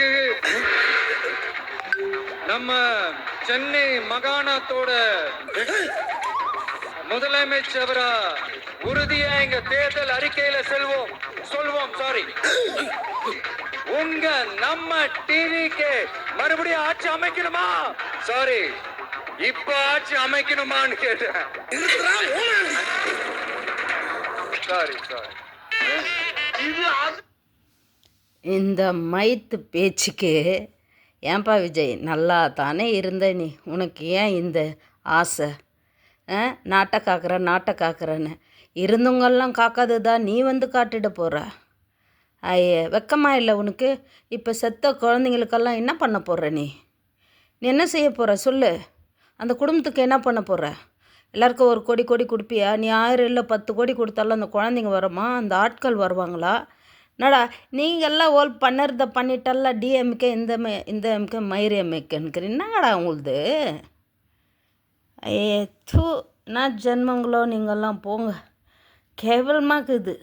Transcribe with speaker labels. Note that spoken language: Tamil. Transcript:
Speaker 1: இதுக்கு நம்ம சென்னை மாகாணத்தோட முதலமைச்சரா உறுதியா எங்க தேர்தல் அறிக்கையில சொல்வோம் சாரி உங்க நம்ம டிவிக்கு மறுபடியும் ஆட்சி அமைக்கணுமா சாரி இப்ப ஆட்சி அமைக்கணுமான்னு கேட்டேன் சாரி
Speaker 2: இந்த மைத்து பேச்சுக்கு ஏன்பா விஜய் நல்லா தானே இருந்த நீ, உனக்கு ஏன் இந்த ஆசை? நாட்டை காக்கிறேன்னு இருந்தவங்கெல்லாம் காக்காததான் நீ வந்து காட்டிட போகிற. வெக்கமா இல்லை உனக்கு? இப்போ செத்த குழந்தைங்களுக்கெல்லாம் என்ன பண்ண போகிற நீ என்ன செய்ய போகிற சொல்லு? அந்த குடும்பத்துக்கு என்ன பண்ண போகிற? எல்லாருக்கும் 1 கோடி கொடுப்பியா? நீ 1000 இல்லை 10 கோடி கொடுத்தாலும் அந்த குழந்தைங்க வருமா? அந்த ஆட்கள் வருவாங்களா? என்னடா நீங்கள்லாம் பண்ணுறத பண்ணிட்டல்ல, டிஎம்கே இந்த எம்கே மயிறு எம்கேன்னுக்கிற என்னங்கடா உங்களுது? தூ என்ன ஜென்மங்களோ நீங்கள்லாம் போங்க, கேவலமாக இருக்குது.